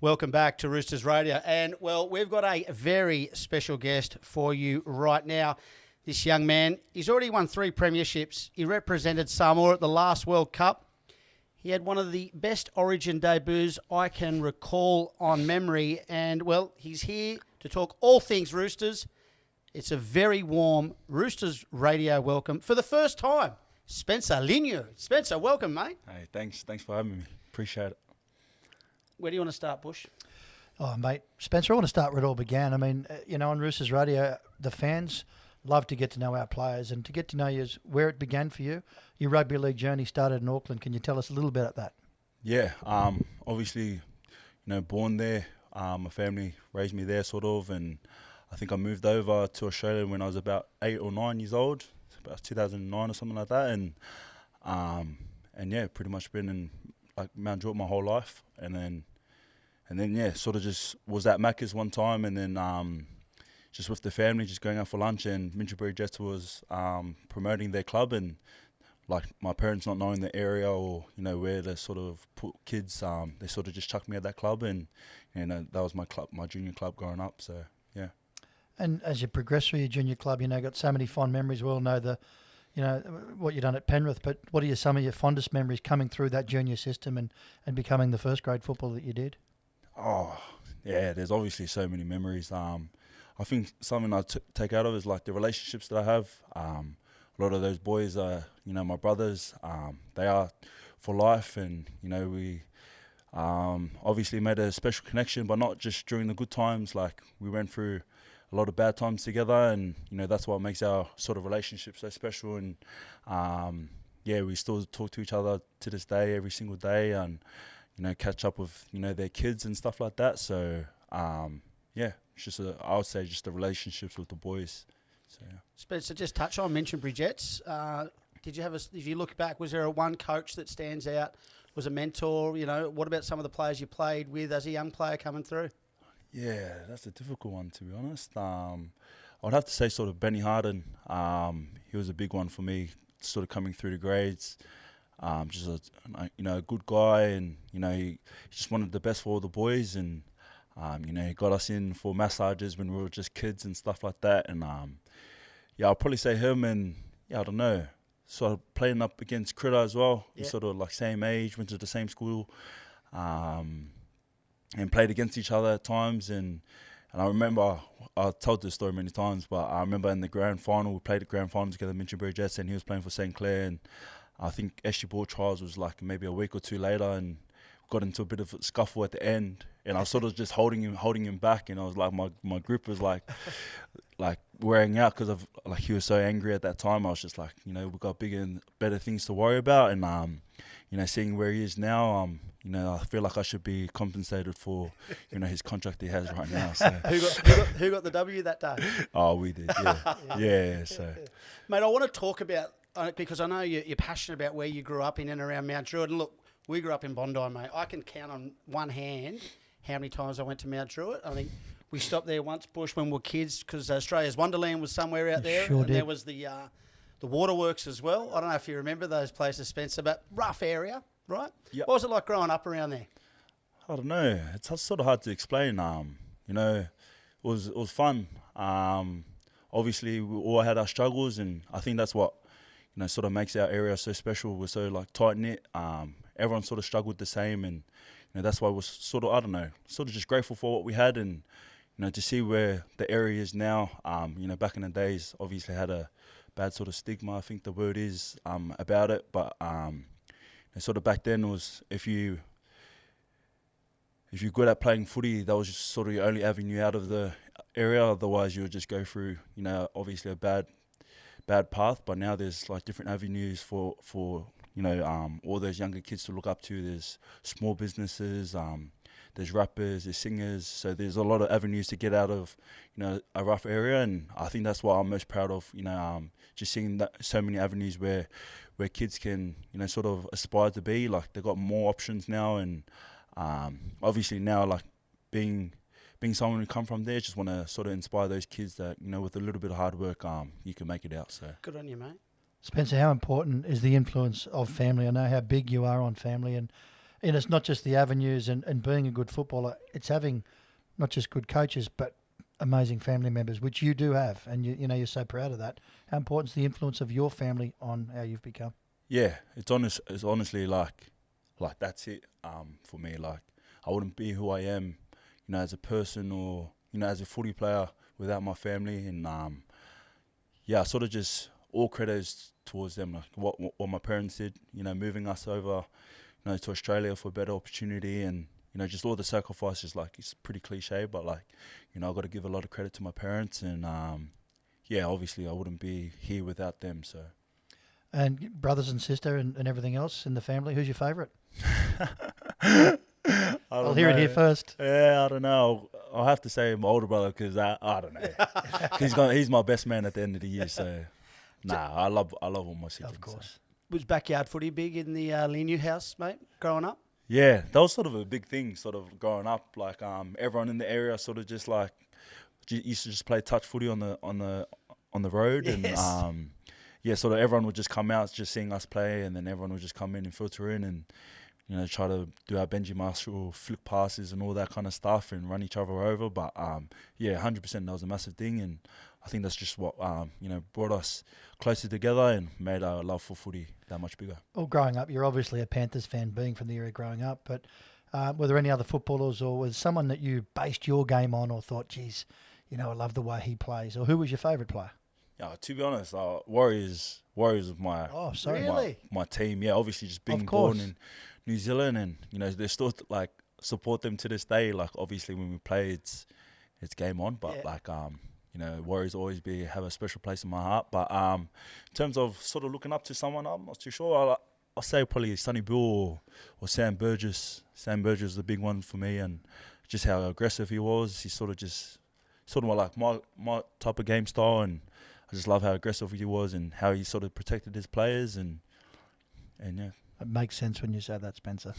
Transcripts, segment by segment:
Welcome back to Roosters Radio. And, well, we've got a very special guest for you right now. This young man, he's already won 3 premierships. He represented Samoa at the last World Cup. He had one of the best Origin debuts I can recall on memory. And, well, he's here to talk all things Roosters. It's a very warm Roosters Radio welcome for the first time. Spencer Leniu. Spencer, welcome, mate. Hey, thanks for having me. Appreciate it. Where do you want to start, Bush? Oh, mate, Spencer, I want to start where it all began. I mean, on Roosters Radio, the fans love to get to know our players, and to get to know you is where it began for you. Your rugby league journey started in Auckland. Can you tell us a little bit about that? Yeah, obviously, born there. My family raised me there, sort of, and I think I moved over to Australia when I was about 8 or 9 years old, about 2009 or something like that, and yeah, pretty much been in Mount Druitt my whole life, and then yeah, sort of just was at Macca's one time, and then just with the family, just going out for lunch, and Minchinbury Jets was promoting their club, and my parents not knowing the area or where to sort of put kids, they sort of just chucked me at that club, and that was my club, my junior club growing up. So yeah. And as you progress through your junior club, got so many fond memories. We all know what you've done at Penrith, but what are some of your fondest memories coming through that junior system and becoming the first grade footballer that you did? Oh, yeah, there's obviously so many memories. I think something I take out of is the relationships that I have. A lot of those boys are, my brothers. They are for life, and, we obviously made a special connection, but not just during the good times. We went through a lot of bad times together, and that's what makes our sort of relationship so special. And yeah, we still talk to each other to this day, every single day, and catch up with their kids and stuff like that. So yeah, it's just I would say just the relationships with the boys. So yeah. Spencer, just touch on Minchinbury Jets. Did you have if you look back, was there a one coach that stands out? Was a mentor? What about some of the players you played with as a young player coming through? Yeah, that's a difficult one, to be honest. I'd have to say sort of Benny Harden. He was a big one for me, sort of coming through the grades. Just a good guy, and he just wanted the best for all the boys, and he got us in for massages when we were just kids and stuff like that. And yeah, I'll probably say him, and yeah, I don't know, sort of playing up against Critter as well. Yeah. He's sort of same age, went to the same school. And played against each other at times, and I remember, I've told this story many times, but I remember in the grand final, we played the grand final together, Minchinbury Jets, and he was playing for St. Clair, and I think SG Ball trials was maybe a week or two later, and got into a bit of a scuffle at the end, and I was sort of just holding him back, and I was my grip was wearing out because of he was so angry at that time. I was just we've got bigger and better things to worry about, and seeing where he is now, I feel like I should be compensated for, his contract he has right now. So. who got the W that day? Oh, we did, yeah. yeah. So, mate, I want to talk about, because I know you're passionate about where you grew up in and around Mount Druitt. And look, we grew up in Bondi, mate. I can count on one hand how many times I went to Mount Druitt. I think we stopped there once, Bush, when we were kids, because Australia's Wonderland was somewhere out there. Sure and did. There was the waterworks as well. I don't know if you remember those places, Spencer, but rough area, right? Yep. What was it like growing up around there? I don't know. It's sort of hard to explain. It was fun. Obviously, we all had our struggles, and I think that's what sort of makes our area so special. We're so tight knit. Everyone sort of struggled the same, and that's why we're sort of just grateful for what we had, and to see where the area is now. Back in the days, obviously had a bad sort of stigma, I think the word is, about it, but sort of back then was if you good at playing footy, that was just sort of your only avenue out of the area. Otherwise, you would just go through obviously a bad path. But now there's different avenues for all those younger kids to look up to. There's small businesses, there's rappers, there's singers. So there's a lot of avenues to get out of a rough area, and I think that's what I'm most proud of. Just seeing that so many avenues where kids can sort of aspire to be. They've got more options now, and obviously now being someone who come from there, just want to sort of inspire those kids that with a little bit of hard work, you can make it out. So good on you, mate. Spencer, how important is the influence of family? I know how big you are on family, and And it's not just the avenues and being a good footballer. It's having not just good coaches, but amazing family members, which you do have. And, you're so proud of that. How important is the influence of your family on how you've become? Yeah, it's honestly like that's it for me. Like, I wouldn't be who I am, as a person or, as a footy player without my family. And, sort of just all credit is towards them, like what my parents did, moving us over, to Australia for a better opportunity, and, just all the sacrifices. Like, it's pretty cliche, but like, I've got to give a lot of credit to my parents, and obviously I wouldn't be here without them. So. And brothers and sister and everything else in the family, who's your favourite? I'll hear it here first. Yeah, I don't know. I'll have to say my older brother, because I don't know. He's my best man at the end of the year. So, I love all my siblings. Of course. So. Was backyard footy big in the Leniu house, mate, growing up? Yeah, that was sort of a big thing, sort of growing up. Like, everyone in the area sort of just like used to just play touch footy on the road, Yes. and sort of everyone would just come out just seeing us play, and then everyone would just come in and filter in and, try to do our Benji Marshall flick passes and all that kind of stuff and run each other over. But, 100% that was a massive thing. And I think that's just what, brought us closer together and made our love for footy that much bigger. Well, growing up, you're obviously a Panthers fan, being from the area growing up. But were there any other footballers, or was someone that you based your game on or thought, geez, I love the way he plays? Or who was your favourite player? Yeah, to be honest, Warriors was my Really? my team. Yeah, obviously just being born in New Zealand, and they still like support them to this day. Like, obviously when we play, it's game on. But Warriors always have a special place in my heart. But in terms of sort of looking up to someone, I'm not too sure. I'll say probably Sonny Bill or Sam Burgess. Sam Burgess is the big one for me, and just how aggressive he was. He's sort of like my type of game style, and I just love how aggressive he was and how he sort of protected his players, and yeah. It makes sense when you say that, Spencer.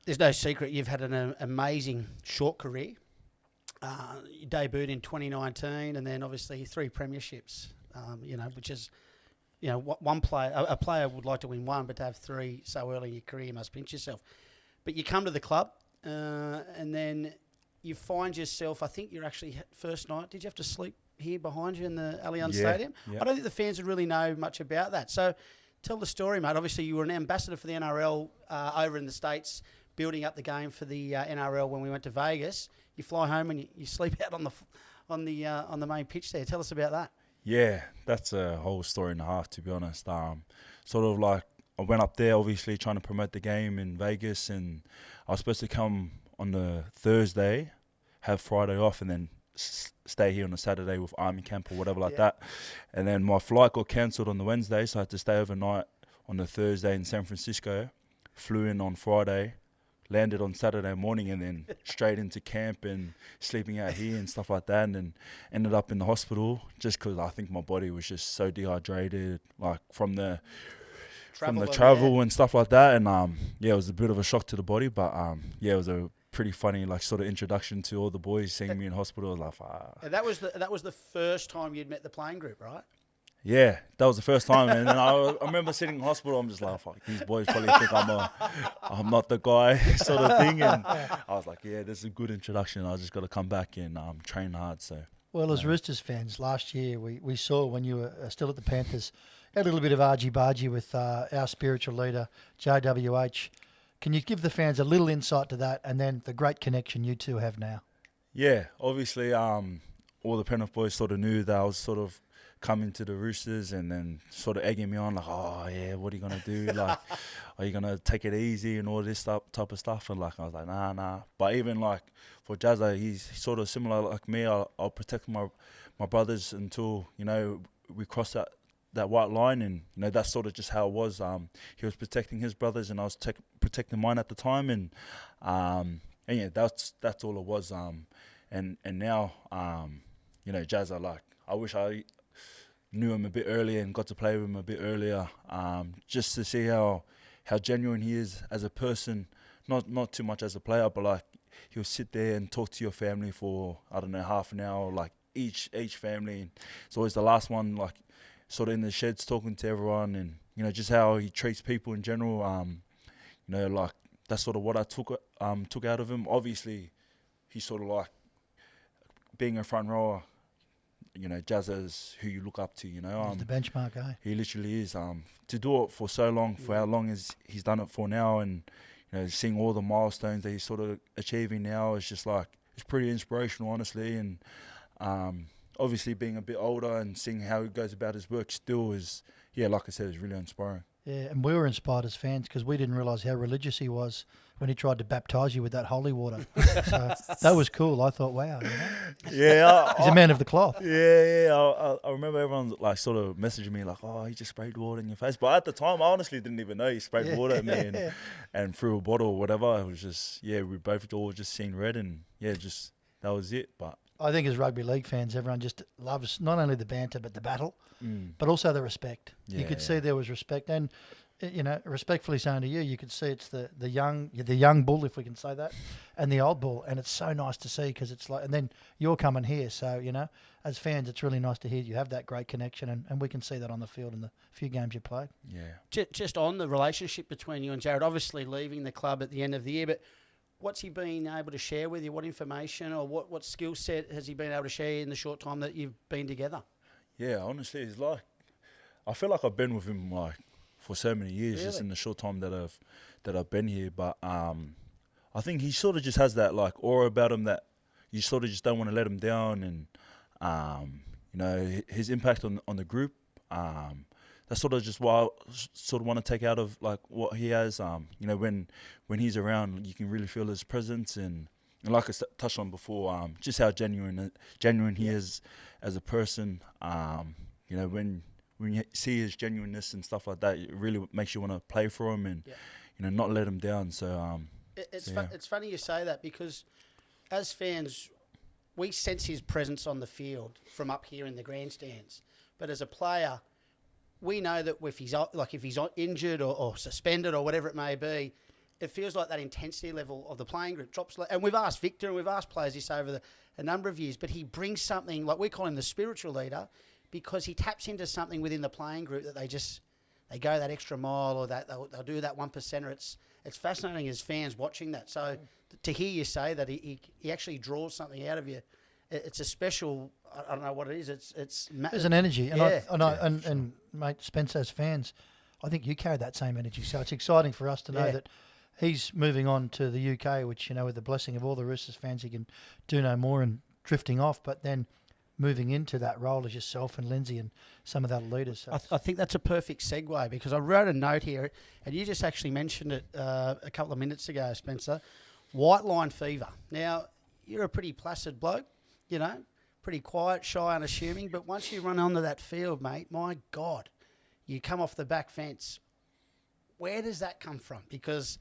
There's no secret you've had an amazing short career. You debuted in 2019, and then obviously 3 premierships. Which is, one player. A player would like to win 1, but to have 3 so early in your career, you must pinch yourself. But you come to the club, and then you find yourself. I think you're actually first night. Did you have to sleep here behind you in the Allianz Stadium? Yeah. I don't think the fans would really know much about that. So, tell the story, mate. Obviously, you were an ambassador for the NRL over in the States, building up the game for the NRL when we went to Vegas. You fly home and you sleep out on the main pitch there. Tell us about that. Yeah, that's a whole story and a half, to be honest. Sort of like, I went up there, obviously trying to promote the game in Vegas, and I was supposed to come on the Thursday, have Friday off, and then stay here on the Saturday with army camp or whatever like that. And then my flight got cancelled on the Wednesday, so I had to stay overnight on the Thursday in San Francisco. Flew in on Friday, landed on Saturday morning, and then straight into camp and sleeping out here and stuff like that, and then ended up in the hospital just because I think my body was just so dehydrated, like from the travel and stuff like that. And it was a bit of a shock to the body, but it was a pretty funny sort of introduction to all the boys seeing me in hospital. I was like, And that was the first time you'd met the playing group, right? Yeah, that was the first time, and then I remember sitting in hospital. I'm just like, fuck, these boys probably think I'm not the guy, sort of thing. And I was like, yeah, this is a good introduction. I just got to come back and train hard. So, well, as Roosters fans, last year we saw when you were still at the Panthers, a little bit of argy-bargy with our spiritual leader, JWH. Can you give the fans a little insight to that, and then the great connection you two have now? Yeah, obviously, all the Penrith boys sort of knew that I was sort of coming to the Roosters, and then sort of egging me on, like, oh yeah, what are you gonna do? Like, are you gonna take it easy and all this type of stuff? And like, I was like, nah. But even like for Jazza, he's sort of similar like me. I'll protect my brothers until we cross that white line, and that's sort of just how it was. He was protecting his brothers, and I was protecting mine at the time, and yeah, that's all it was. And now Jazza, like, I wish I knew him a bit earlier and got to play with him a bit earlier, just to see how genuine he is as a person, not too much as a player, but like he'll sit there and talk to your family for, I don't know, half an hour, like each family, and it's always the last one, like sort of in the sheds talking to everyone, and just how he treats people in general. you know, like that's sort of what I took out of him. Obviously, he's sort of like being a front rower. You know, Jazza's who you look up to. You know, He's the benchmark, eh? he literally is. To do it for so long, for how long as he's done it for now, and you know, seeing all the milestones that he's sort of achieving now is just like it's pretty inspirational, honestly. And obviously, being a bit older and seeing how he goes about his work still is, yeah, like I said, is really inspiring. Yeah, and we were inspired as fans because we didn't realise how religious he was when he tried to baptise you with that holy water. So that was cool. I thought, wow, you know? Yeah, He's a man of the cloth. Yeah. I remember everyone like sort of messaging me like, "Oh, he just sprayed water in your face." But at the time, I honestly didn't even know he sprayed water at me and threw a bottle or whatever. It was just, yeah, we both all just seen red, and yeah, just that was it. But I think as rugby league fans, everyone just loves not only the banter but the battle, but also the respect. You could see there was respect, and you know, respectfully saying to you, you could see it's the young bull, if we can say that, and the old bull, and it's so nice to see because it's like, and then you're coming here, so you know, as fans, it's really nice to hear you have that great connection, and we can see that on the field in the few games you played. Yeah. Just on the relationship between you and Jared, obviously leaving the club at the end of the year, but what's he been able to share with you? What information or what skill set has he been able to share in the short time that you've been together? Yeah, honestly, it's like I feel like I've been with him like for so many years, Really? just in the short time that I've been here. But I think he sort of just has that like aura about him that you sort of just don't want to let him down, and you know, his impact on the group. That's sort of just what I sort of want to take out of like what he has. You know, when he's around, you can really feel his presence, and like I touched on before, just how genuine he is as a person. You know, when you see his genuineness and stuff like that, it really makes you want to play for him and you know, not let him down. So it's funny you say that because as fans, we sense his presence on the field from up here in the grandstands, but as a player, we know that if he's injured or suspended or whatever it may be, it feels like that intensity level of the playing group drops. And we've asked Victor and we've asked players this over a number of years, but he brings something, like we call him the spiritual leader, because he taps into something within the playing group that they go that extra mile, or that they'll do that 1%er. It's fascinating as fans watching that. So to hear you say that he actually draws something out of you, it's a special. I don't know what it is. There's an energy, and Yeah. and mate Spence, as fans, I think you carry that same energy. So it's exciting for us to know that he's moving on to the UK, which, you know, with the blessing of all the Roosters fans, he can do no more and drifting off. But then moving into that role as yourself and Lindsay and some of the other leaders. So I think that's a perfect segue because I wrote a note here, and you just actually mentioned it a couple of minutes ago, Spencer. White line fever. Now, you're a pretty placid bloke, you know, pretty quiet, shy, unassuming, but once you run onto that field, mate, my God, you come off the back fence. Where does that come from? Because,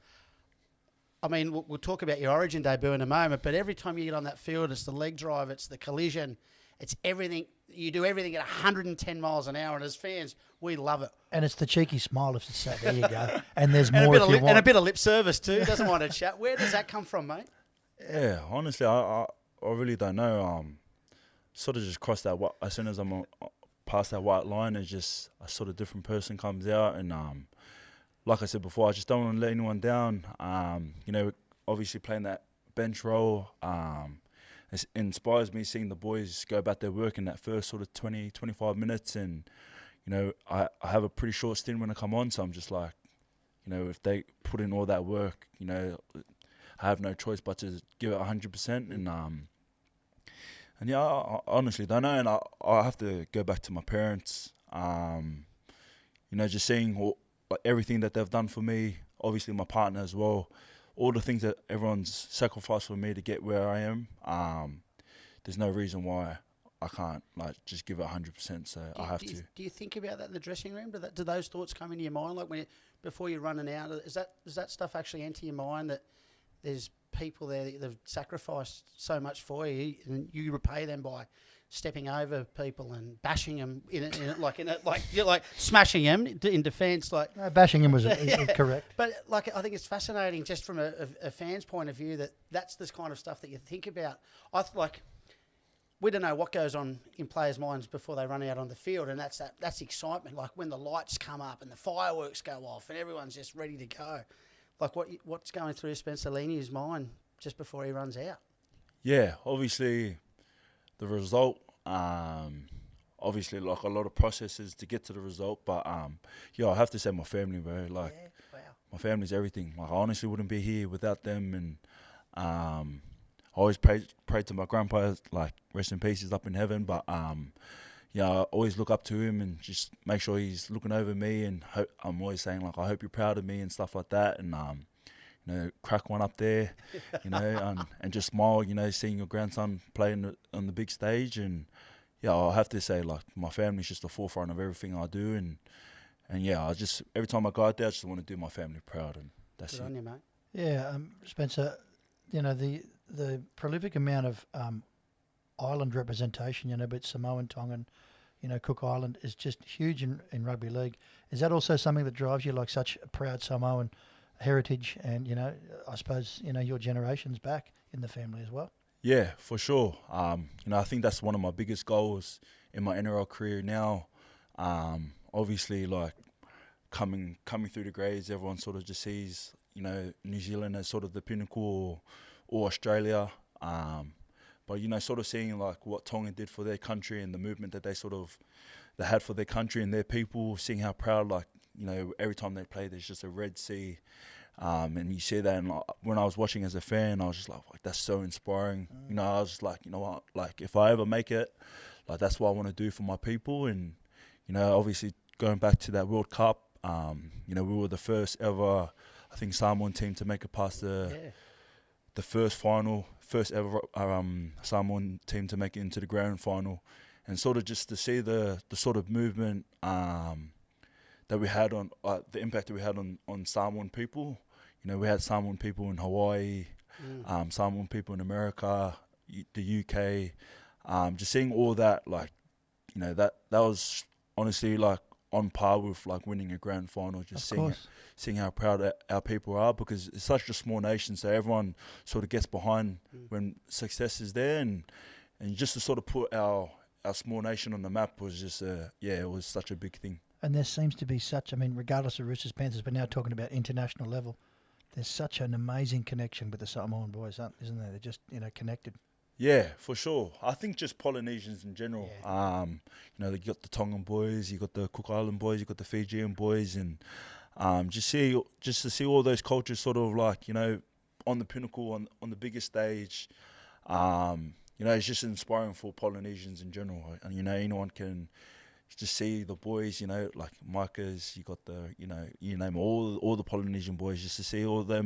I mean, we'll talk about your Origin debut in a moment, but every time you get on that field, it's the leg drive, it's the collision, it's everything. You do everything at 110 miles an hour, and as fans, we love it. And it's the cheeky smile if it's that. There you go. And there's more if you want. And a bit of lip service too. Doesn't want to chat. Where does that come from, mate? yeah, honestly, I really don't know. Sort of just cross that as soon as I'm past that white line, it's just a sort of different person comes out, and like I said before, I just don't want to let anyone down. You know, obviously playing that bench role, it inspires me seeing the boys go about their work in that first sort of 20, 25 minutes. And, you know, I have a pretty short stint when I come on, so I'm just like, you know, if they put in all that work, you know, I have no choice but to give it 100%. And yeah, I honestly don't know. And I have to go back to my parents, you know, just seeing everything that they've done for me, obviously my partner as well, all the things that everyone's sacrificed for me to get where I am. There's no reason why I can't just give it 100%. So I have to. Do you think about that in the dressing room? Do those thoughts come into your mind, like before you're running out? Does that stuff actually enter your mind that there's people there that have sacrificed so much for you, and you repay them by stepping over people and bashing them you're like smashing them in defence, like no, bashing him was correct. But I think it's fascinating just from a fan's point of view that's this kind of stuff that you think about. We don't know what goes on in players' minds before they run out on the field, and that's excitement. Like when the lights come up and the fireworks go off and everyone's just ready to go. Like what's going through Spencer Leniu's mind just before he runs out? Yeah, obviously the result, obviously like a lot of processes to get to the result, but yeah, I have to say my family, bro. Like Wow. my family's everything. Like I honestly wouldn't be here without them, and I always pray to my grandpa, like rest in peace, he's up in heaven, but yeah, I always look up to him and just make sure he's looking over me, and I'm always saying like I hope you're proud of me and stuff like that, and you know, crack one up there, you know, and just smile, you know, seeing your grandson play on the big stage. And yeah, I have to say like my family's just the forefront of everything I do, and yeah, I just every time I go out there, I just want to do my family proud, and that's Good it. on you, mate. Yeah, Spencer, you know, the prolific amount of island representation, you know, but Samoan, Tongan, you know, Cook Island is just huge in rugby league. Is that also something that drives you, like such a proud Samoan heritage, and, you know, I suppose, you know, your generation's back in the family as well? Yeah, for sure. You know, I think that's one of my biggest goals in my NRL career now. Obviously, like coming through the grades, everyone sort of just sees, you know, New Zealand as sort of the pinnacle, or Australia. But, you know, sort of seeing like what Tonga did for their country and the movement that they had for their country and their people, seeing how proud, like, you know, every time they play, there's just a red sea. And you see that, and like, when I was watching as a fan, I was just like that's so inspiring. You know, I was just like, you know what, like if I ever make it, like that's what I want to do for my people. And, you know, obviously going back to that World Cup, you know, we were the first ever, I think, Samoan team to make it past the first ever Samoan team to make it into the grand final, and sort of just to see the sort of movement that we had on the impact that we had on Samoan people. You know, we had Samoan people in Hawaii, Samoan people in America, the UK. Just seeing all that, like, you know, that was honestly like on par with like winning a grand final. Just seeing how proud our people are, because it's such a small nation, so everyone sort of gets behind when success is there, and just to sort of put our small nation on the map was just it was such a big thing. And there seems to be such, I mean, regardless of Roosters, Panthers, but now talking about international level, there's such an amazing connection with the Samoan boys, isn't there? They're just, you know, connected. Yeah, for sure. I think just Polynesians in general. Yeah. You know, you got the Tongan boys, you got the Cook Island boys, you got the Fijian boys, and just to see all those cultures sort of like, you know, on the pinnacle, on the biggest stage. You know, it's just inspiring for Polynesians in general. And, you know, anyone can just see the boys, you know, like Micah's, you got the, you know, you name all the Polynesian boys, just to see all their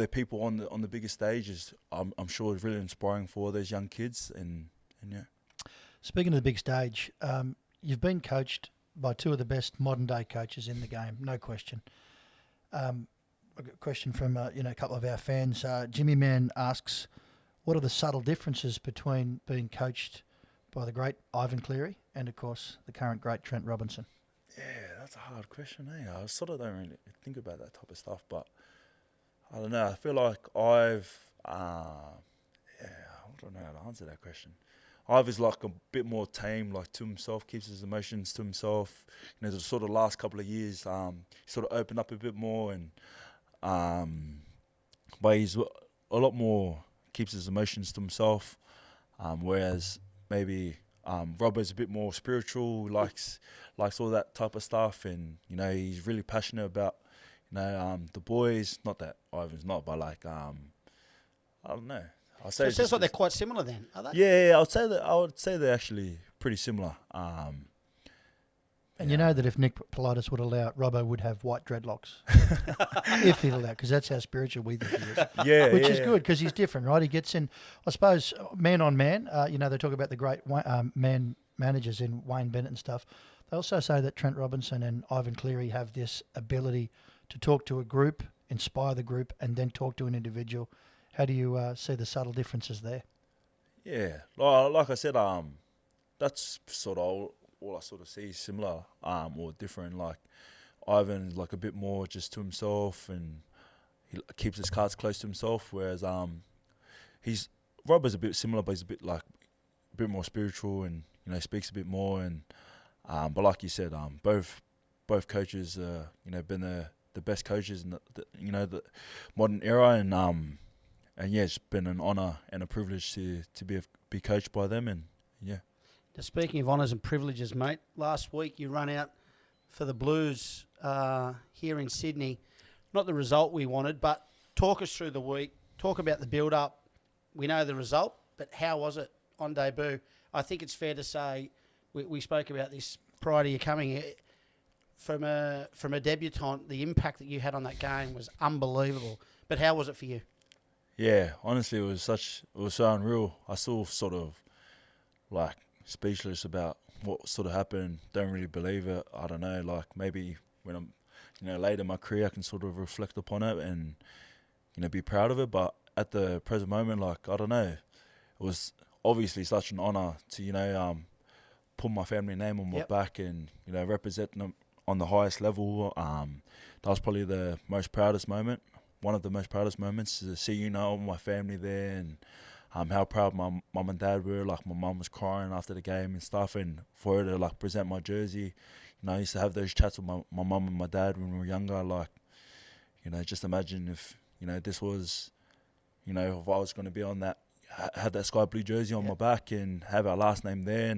people on the biggest stages. I'm sure it's really inspiring for all those young kids, and yeah. Speaking of the big stage, you've been coached by two of the best modern day coaches in the game, no question. I've got a question from you know, a couple of our fans. Jimmy Man asks, what are the subtle differences between being coached by the great Ivan Cleary and, of course, the current great Trent Robinson? Yeah, that's a hard question, eh? I sort of don't really think about that type of stuff, but I don't know. I feel like I don't know how to answer that question. Ivan's like a bit more tame, like to himself, keeps his emotions to himself. You know, the sort of last couple of years, he sort of opened up a bit more, and but he's a lot more, keeps his emotions to himself. Whereas maybe Robbo's a bit more spiritual, likes all that type of stuff, and, you know, he's really passionate about, you know, the boys. Not that Ivan's not, but like I don't know. I'll say So it sounds like they're quite similar then, are they? Yeah, I would say they're actually pretty similar. And you know that if Nick Politis would allow it, Robbo would have white dreadlocks. If he'd allow it, because that's how spiritual we think he is. Yeah, Which is good, because he's different, right? He gets in, I suppose, man on man. You know, they talk about the great man managers in Wayne Bennett and stuff. They also say that Trent Robinson and Ivan Cleary have this ability to talk to a group, inspire the group, and then talk to an individual. How do you see the subtle differences there? Yeah, like I said, that's sort of all I sort of see is similar or different. Like Ivan's like a bit more just to himself, and he keeps his cards close to himself. Whereas Robbo's a bit similar, but he's a bit more spiritual, and, you know, speaks a bit more. And but like you said, both coaches, you know, been the best coaches in the modern era, and yeah, it's been an honour and a privilege to be coached by them, and yeah. Now, speaking of honours and privileges, mate, last week you run out for the Blues here in Sydney. Not the result we wanted, but talk us through the week. Talk about the build-up. We know the result, but how was it on debut? I think it's fair to say, we spoke about this prior to you coming here, from a debutant, the impact that you had on that game was unbelievable. But how was it for you? Yeah, honestly, it was so unreal. I still sort of like speechless about what sort of happened. Don't really believe it. I don't know. Like maybe when I'm, later in my career, I can sort of reflect upon it and be proud of it. But at the present moment, like I don't know, it was obviously such an honour to put my family name on my back and represent them on the highest level. That was probably the most proudest moment. One of the most proudest moments is to see my family there and how proud my mum and dad were. Like my mum was crying after the game and stuff, and for her to like present my jersey. I used to have those chats with my mum and my dad when we were younger. Like, just imagine if this was, if I was going to be on that, have that sky blue jersey on my back and have our last name there,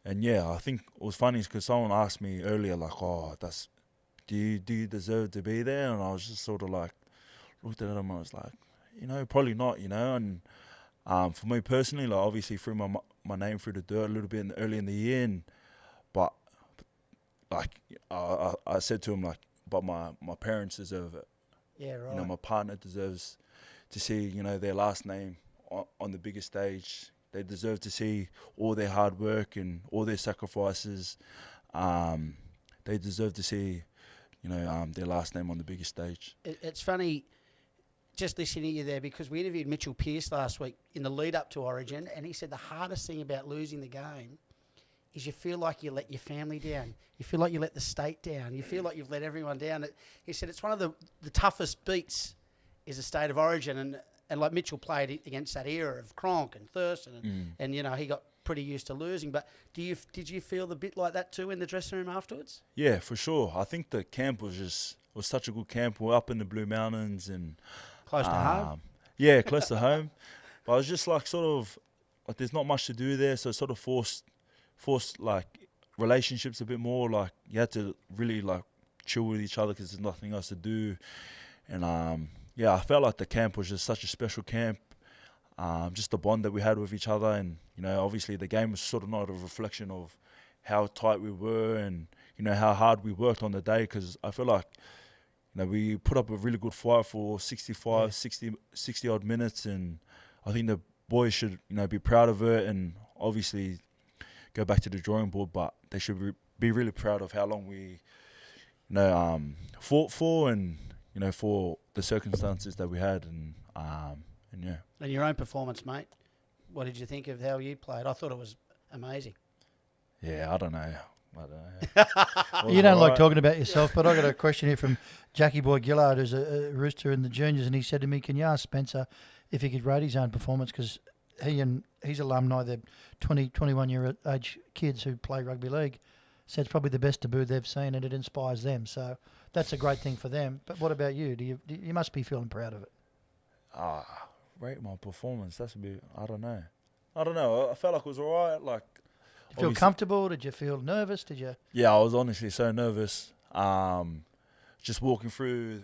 and yeah, I think it was funny because someone asked me earlier, like, do you deserve to be there? And I was just sort of like, looked at him and I was like, probably not, and for me personally, like obviously threw my name through the dirt a little bit early in the year, but like I said to him, like, but my parents deserve it. Yeah, right. My partner deserves to see, their last name on the biggest stage. They deserve to see all their hard work and all their sacrifices. They deserve to see, their last name on the biggest stage. It's funny just listening to you there because we interviewed Mitchell Pearce last week in the lead up to Origin, and he said the hardest thing about losing the game is you feel like you let your family down. You feel like you let the state down. You feel like you've let everyone down. He said it's one of the toughest beats is a state of origin. And like Mitchell played against that era of Cronk and Thurston and he got pretty used to losing. But did you feel the bit like that too in the dressing room afterwards? Yeah, for sure. I think the camp was such a good camp. We're up in the Blue Mountains and close to home. Yeah, close to home. But I was just like sort of like there's not much to do there, so it sort of forced like relationships a bit more. Like you had to really like chill with each other because there's nothing else to do. And yeah, I felt like the camp was just such a special camp. Just the bond that we had with each other, and obviously the game was sort of not a reflection of how tight we were and how hard we worked on the day. Because I feel like we put up a really good fight for 65, 60 odd minutes, and I think the boys should be proud of it and obviously go back to the drawing board. But they should be really proud of how long we fought for and for the circumstances that we had and yeah. And your own performance, mate. What did you think of how you played? I thought it was amazing. Yeah, I don't know. You don't like talking about yourself, but I got a question here from Jackie Boy Gillard, who's a Rooster in the juniors, and he said to me, "Can you ask Spencer if he could rate his own performance? Because he's alumni, they're 20, 21-year age kids who play rugby league. So it's probably the best debut they've seen, and it inspires them. So that's a great thing for them. But what about you? You must be feeling proud of it." Rate my performance. That's a bit. I don't know. I felt like it was all right. Like, did you feel comfortable? Did you feel nervous? Did you? Yeah, I was honestly so nervous. Just walking through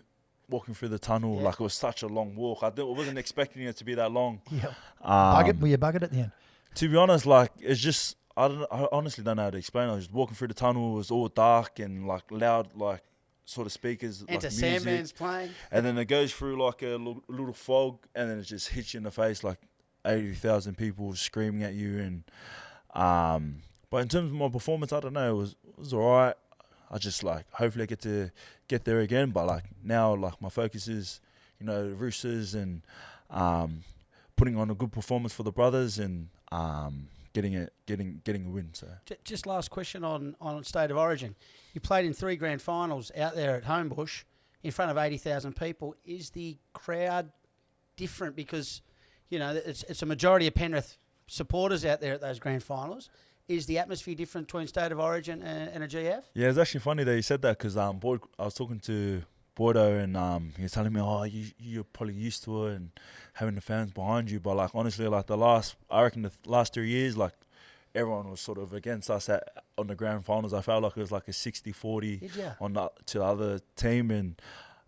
the tunnel, like it was such a long walk. I wasn't expecting it to be that long. Yeah. Were you buggered at the end? To be honest, like it's just I honestly don't know how to explain it. I was just walking through the tunnel. It was all dark and like loud, like sort of speakers, Enter like music. Sandman's playing. And then it goes through like a little fog, and then it just hits you in the face like 80,000 people screaming at you. And but in terms of my performance, I don't know. It was all right. I just like hopefully I get to get there again. But like now, like my focus is the Roosters and putting on a good performance for the brothers and getting a win. So just last question on State of Origin. You played in 3 grand finals out there at Homebush in front of 80,000 people. Is the crowd different because it's a majority of Penrith supporters out there at those grand finals, Is the atmosphere different between State of Origin and a GF? Yeah, it's actually funny that you said that because Boyd, I was talking to Bordeaux and he was telling me, oh, you're probably used to it and having the fans behind you. But, like, honestly, like, the last 3 years, like, everyone was sort of against us on the grand finals. I felt like it was like a 60-40 to the other team. And,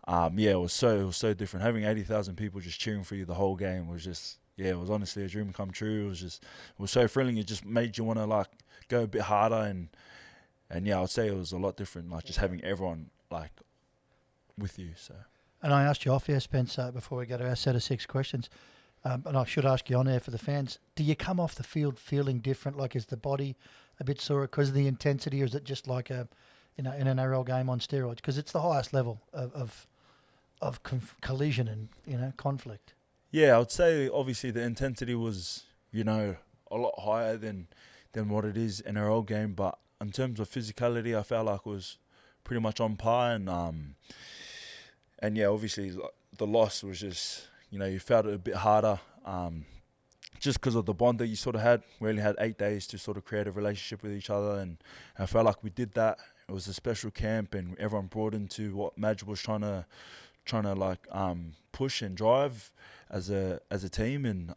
it was so different. Having 80,000 people just cheering for you the whole game was just, it was honestly a dream come true. It was so thrilling. It just made you want to, like, go a bit harder. And I would say it was a lot different, like, just having everyone, like, with you. So. And I asked you off air, Spencer, before we go to our set of 6 questions, and I should ask you on air for the fans, do you come off the field feeling different? Like, is the body a bit sore because of the intensity, or is it just like an NRL game on steroids? Because it's the highest level of collision and, conflict. Yeah, I would say obviously the intensity was, a lot higher than what it is in an NRL game, but in terms of physicality, I felt like it was pretty much on par, and obviously the loss was just, you felt it a bit harder, just because of the bond that you sort of had. We only had 8 days to sort of create a relationship with each other, and I felt like we did that. It was a special camp, and everyone brought into what Madge was trying to like push and drive as a team, and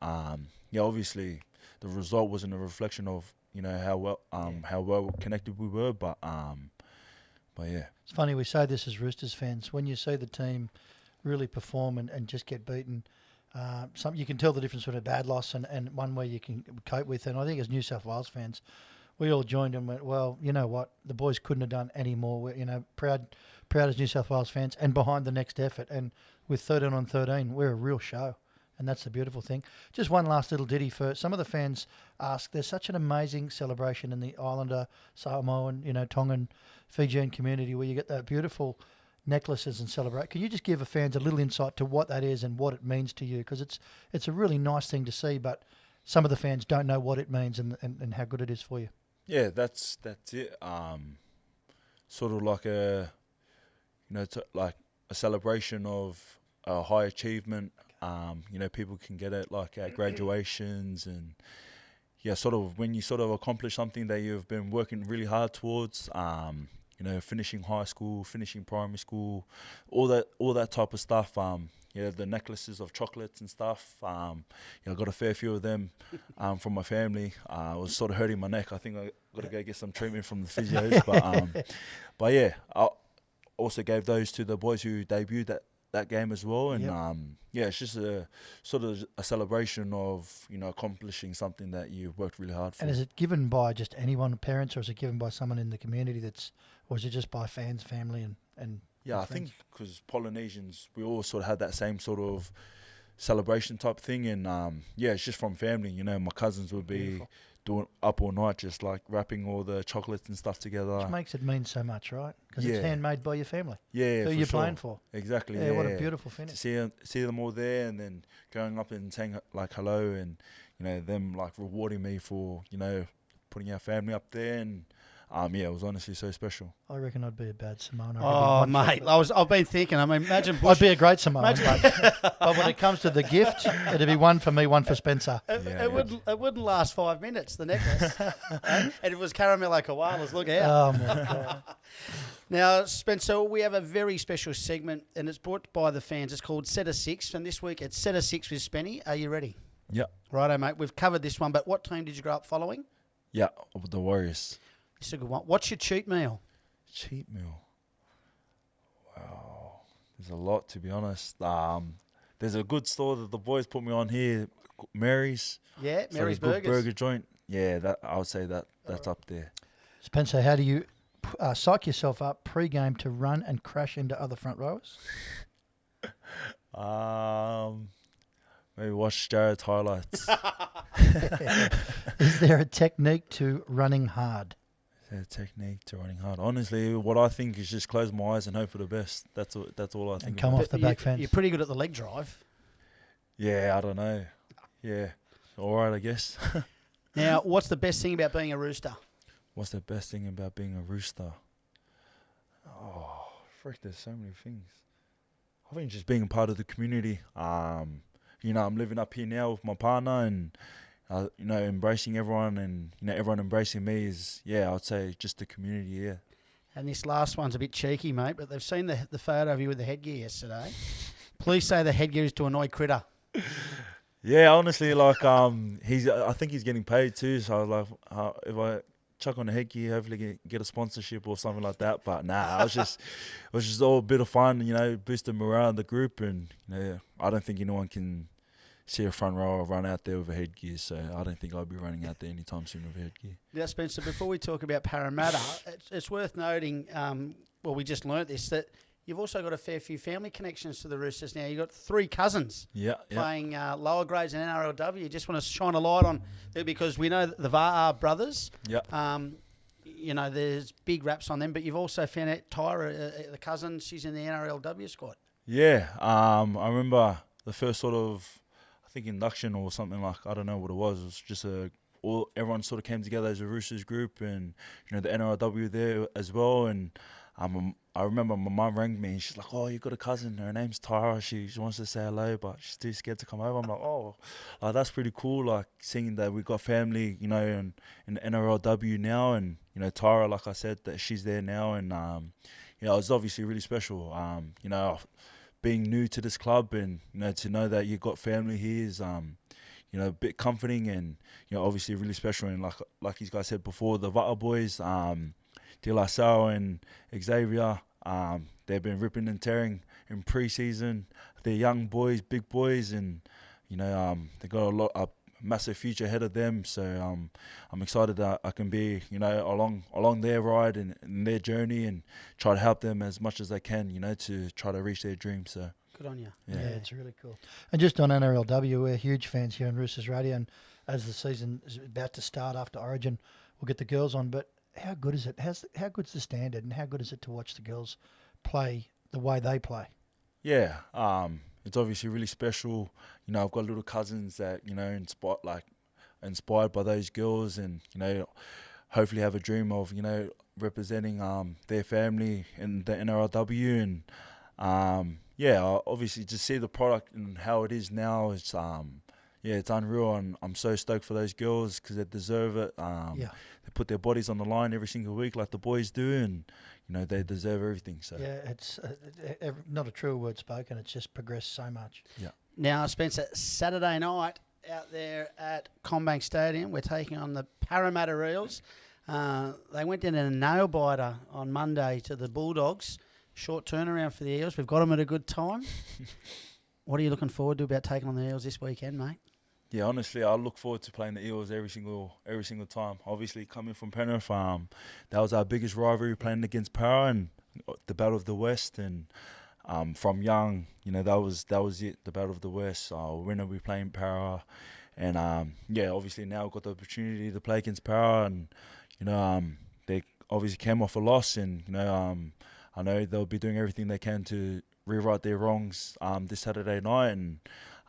obviously the result wasn't a reflection of how well connected we were, but yeah. It's funny we say this as Roosters fans. When you see the team really perform and just get beaten, you can tell the difference between a bad loss and one where you can cope with. And I think as New South Wales fans, we all joined and went, well, you know what, the boys couldn't have done any more. We're, proud as New South Wales fans and behind the next effort. And with 13 on 13, we're a real show. And that's the beautiful thing. Just one last little ditty for some of the fans ask, there's such an amazing celebration in the Islander, Samoan, Tongan, Fijian community where you get that beautiful necklaces and celebrate. Can you just give the fans a little insight to what that is and what it means to you? Because it's a really nice thing to see, but some of the fans don't know what it means and how good it is for you. Yeah, that's it. Sort of like like a celebration of a high achievement. People can get it like at graduations and sort of when you sort of accomplish something that you've been working really hard towards. Finishing high school, finishing primary school, all that type of stuff. The necklaces of chocolates and stuff. I got a fair few of them from my family. I was sort of hurting my neck. I think I got to go get some treatment from the physios. But yeah, I also gave those to the boys who debuted that game as well. And it's just a sort of a celebration of accomplishing something that you worked really hard for. And is it given by just anyone, parents, or is it given by someone in the community or is it just by fans, family, and yeah, I think because Polynesians, we all sort of had that same sort of celebration type thing, and it's just from family. My cousins would be doing up all night, just like wrapping all the chocolates and stuff together. Which makes it mean so much, right? Because it's handmade by your family. Yeah, who you're playing for. Exactly. Yeah, what a beautiful finish. To see them all there, and then going up and saying like hello, and them like rewarding me for putting our family up there, and it was honestly so special. I reckon I'd be a bad Samoan. Oh, mate, I've been thinking. I mean, imagine Bush. I'd be a great Samoan, but when it comes to the gift, it'd be one for me, one for Spencer. It wouldn't last 5 minutes, the necklace. And it was caramello koalas, look out. Oh, my God. Now, Spencer, we have a very special segment, and it's brought by the fans. It's called Set of Six, and this week it's Set of Six with Spenny. Are you ready? Yeah. Righto, mate. We've covered this one, but what team did you grow up following? Yeah, the Warriors. It's a good one. What's your cheat meal? Cheat meal. Wow. There's a lot, to be honest. There's a good store that the boys put me on here, Mary's. Yeah, Mary's Burgers. Good Burgers. burger joint. Yeah, I would say that's up there. Spencer, how do you psych yourself up pre-game to run and crash into other front rowers? Maybe watch Jared's highlights. Is there a technique to running hard? Is there a technique to running hard? Honestly, what I think is just close my eyes and hope for the best. That's all I think. And come off the back fence. You're pretty good at the leg drive. Yeah, I don't know. Yeah, all right, I guess. Now, what's the best thing about being a Rooster? What's the best thing about being a Rooster? Oh, frick, there's so many things. I think just being a part of the community. I'm living up here now with my partner, and embracing everyone and everyone embracing me is I'd say just the community. Yeah. And this last one's a bit cheeky, mate, but they've seen the photo of you with the headgear yesterday. Please say the headgear is to annoy Critter. Yeah, honestly, like I think he's getting paid too. So I was like, if I chuck on the headgear, hopefully get a sponsorship or something like that. But nah, it was just all a bit of fun, boost the morale in the group, and I don't think anyone can see a front rower run out there with a headgear. So I don't think I'll be running out there anytime soon with a headgear. Now, Spencer, before we talk about Parramatta, it's worth noting. We just learnt this that. You've also got a fair few family connections to the Roosters now. You've got 3 cousins playing lower grades in NRLW. You just want to shine a light on it because we know that the Waeraa brothers, there's big raps on them, but you've also found out Tyra, the cousin, she's in the NRLW squad. Yeah, I remember the first sort of, I think, induction or something like, I don't know what it was. It was just everyone sort of came together as a Roosters group and, the NRLW there as well. And I remember my mum rang me and she's like, "Oh, you got a cousin. Her name's Tyra. She wants to say hello, but she's too scared to come over." I'm like, "Oh, that's pretty cool. Like seeing that we got family, in NRLW now, and Tyra, like I said, that she's there now, and it's obviously really special. Being new to this club and to know that you got family here is a bit comforting and obviously really special. And like you guys said before, the Waeraa boys, De La Salle and Xavier, they've been ripping and tearing in pre-season. They're young boys, big boys, and they've got a massive future ahead of them. So I'm excited that I can be along their ride and their journey and try to help them as much as I can to try to reach their dreams. So good on you. Yeah, it's really cool. And just on NRLW, we're huge fans here on Roosters Radio, and as the season is about to start after Origin, we'll get the girls on. But how good is it? How good's the standard, and how good is it to watch the girls play the way they play? Yeah, it's obviously really special. I've got little cousins that inspired by those girls, and hopefully have a dream of representing their family in the NRLW, and obviously just see the product and how it is now. It's it's unreal, and I'm so stoked for those girls because they deserve it. They put their bodies on the line every single week like the boys do, and they deserve everything. So it's not a true word spoken. It's just progressed so much. Yeah. Now, Spencer, Saturday night out there at CommBank Stadium, we're taking on the Parramatta Eels. They went in a nail biter on Monday to the Bulldogs. Short turnaround for the Eels. We've got them at a good time. What are you looking forward to about taking on the Eels this weekend, mate? Yeah, honestly, I look forward to playing the Eels every single time. Obviously, coming from Penrith, that was our biggest rivalry, playing against Para and the Battle of the West. And from young, that was it, the Battle of the West. When are we playing Para? And obviously now we've got the opportunity to play against Para, and they obviously came off a loss, and I know they'll be doing everything they can to rewrite their wrongs this Saturday night. And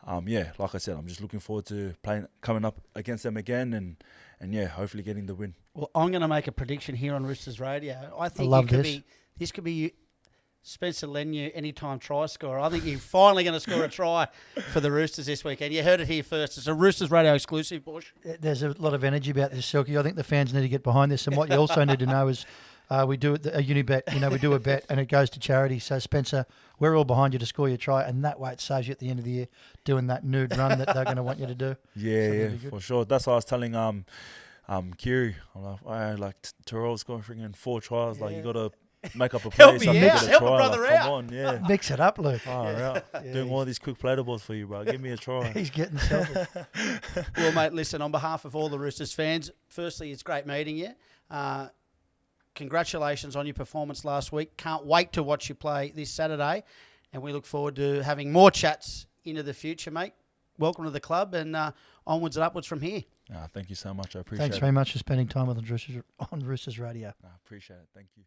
like I said, I'm just looking forward to coming up against them again, and hopefully getting the win. Well, I'm going to make a prediction here on Roosters Radio. I think this could be Spencer Leniu anytime try scorer. I think you're finally going to score a try for the Roosters this weekend. You heard it here first. It's a Roosters Radio exclusive, Bush. There's a lot of energy about this, Silky. I think the fans need to get behind this. And what you also need to know is we do a Unibet. We do a bet and it goes to charity. So, Spencer, we're all behind you to score your try, and that way it saves you at the end of the year doing that nude run that they're going to want you to do. Yeah, for sure. That's what I was telling Kiri. I'm like, Terrell's going freaking 4 tries. Like, you got to make up a play. Help me out. Help a brother out. Come on, yeah. Mix it up, Luke. Doing all these quick plater balls for you, bro. Give me a try. He's getting selfish. Well, mate, listen, on behalf of all the Roosters fans, firstly, it's great meeting you. Congratulations on your performance last week. Can't wait to watch you play this Saturday, and we look forward to having more chats into the future, mate. Welcome to the club, and onwards and upwards from here. Thank you so much. I appreciate it. Thanks very much for spending time with on Roosters Radio. I appreciate it. Thank you.